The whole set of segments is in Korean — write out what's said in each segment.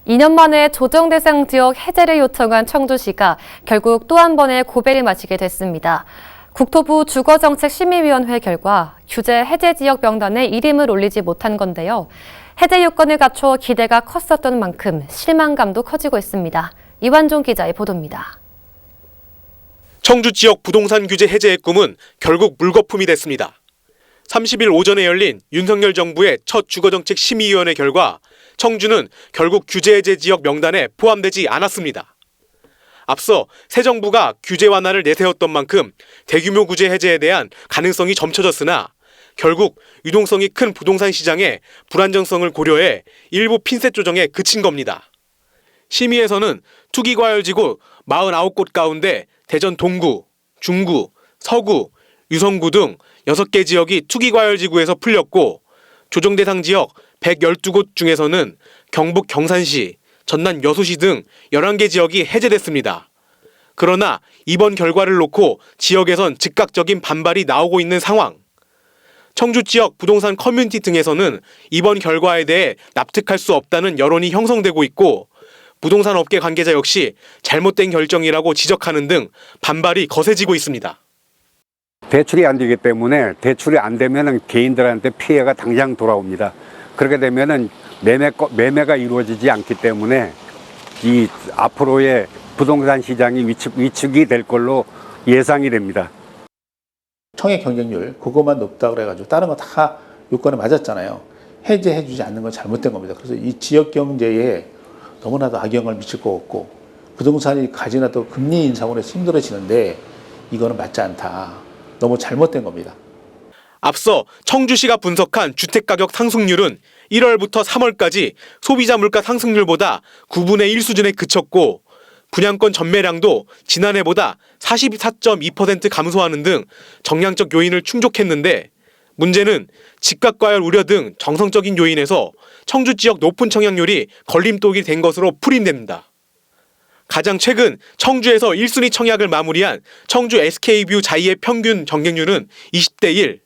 2년 만에 조정 대상 지역 해제를 요청한 청주시가 결국 또 한 번의 고배를 마치게 됐습니다. 국토부 주거정책심의위원회 결과 규제 해제 지역 명단에 이름을 올리지 못한 건데요. 해제 요건을 갖춰 기대가 컸었던 만큼 실망감도 커지고 있습니다. 이완종 기자의 보도입니다. 청주 지역 부동산 규제 해제의 꿈은 결국 물거품이 됐습니다. 30일 오전에 열린 윤석열 정부의 첫 주거정책 심의위원회 결과 청주는 결국 규제 해제 지역 명단에 포함되지 않았습니다. 앞서 새 정부가 규제 완화를 내세웠던 만큼 대규모 규제 해제에 대한 가능성이 점쳐졌으나 결국 유동성이 큰 부동산 시장의 불안정성을 고려해 일부 핀셋 조정에 그친 겁니다. 심의에서는 투기과열지구 49곳 가운데 대전 동구, 중구, 서구, 유성구 등 6개 지역이 투기과열지구에서 풀렸고 조정 대상 지역 112곳 중에서는 경북 경산시, 전남 여수시 등 11개 지역이 해제됐습니다. 그러나 이번 결과를 놓고 지역에선 즉각적인 반발이 나오고 있는 상황. 청주 지역 부동산 커뮤니티 등에서는 이번 결과에 대해 납득할 수 없다는 여론이 형성되고 있고 부동산 업계 관계자 역시 잘못된 결정이라고 지적하는 등 반발이 거세지고 있습니다. 대출이 안 되기 때문에 대출이 안 되면은 개인들한테 피해가 당장 돌아옵니다. 그렇게 되면은 매매가 이루어지지 않기 때문에 이 앞으로의 부동산 시장이 위축이 될 걸로 예상이 됩니다. 청약 경쟁률 그것만 높다 그래가지고 다른 거 다 요건에 맞았잖아요. 해제해주지 않는 건 잘못된 겁니다. 그래서 이 지역 경제에 너무나도 악영향을 미칠 것 같고 부동산이 가지나도 금리 인상으로 해서 힘들어지는데 이거는 맞지 않다. 너무 잘못된 겁니다. 앞서 청주시가 분석한 주택가격 상승률은 1월부터 3월까지 소비자 물가 상승률보다 9분의 1 수준에 그쳤고 분양권 전매량도 지난해보다 44.2% 감소하는 등 정량적 요인을 충족했는데 문제는 집값과열 우려 등 정성적인 요인에서 청주 지역 높은 청약률이 걸림돌이 된 것으로 풀이됩니다. 가장 최근 청주에서 1순위 청약을 마무리한 청주 SK뷰 자이의 평균 경쟁률은 20대 1.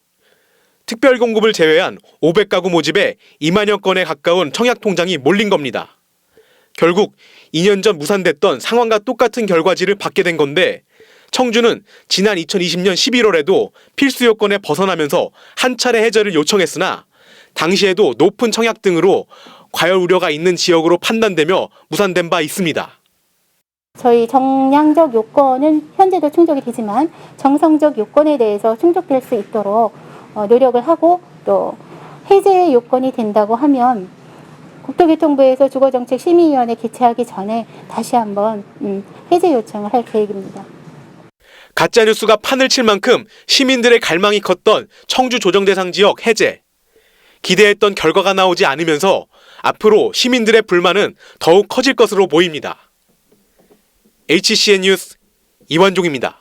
특별 공급을 제외한 500가구 모집에 2만여 건에 가까운 청약 통장이 몰린 겁니다. 결국 2년 전 무산됐던 상황과 똑같은 결과지를 받게 된 건데 청주는 지난 2020년 11월에도 필수 요건에 벗어나면서 한 차례 해제를 요청했으나 당시에도 높은 청약 등으로 과열 우려가 있는 지역으로 판단되며 무산된 바 있습니다. 저희 정량적 요건은 현재도 충족이 되지만 정성적 요건에 대해서 충족될 수 있도록 노력을 하고 또 해제 요건이 된다고 하면 국토교통부에서 주거정책심의위원회 개최하기 전에 다시 한번 해제 요청을 할 계획입니다. 가짜뉴스가 판을 칠 만큼 시민들의 갈망이 컸던 청주 조정대상 지역 해제. 기대했던 결과가 나오지 않으면서 앞으로 시민들의 불만은 더욱 커질 것으로 보입니다. HCN 뉴스 이완종입니다.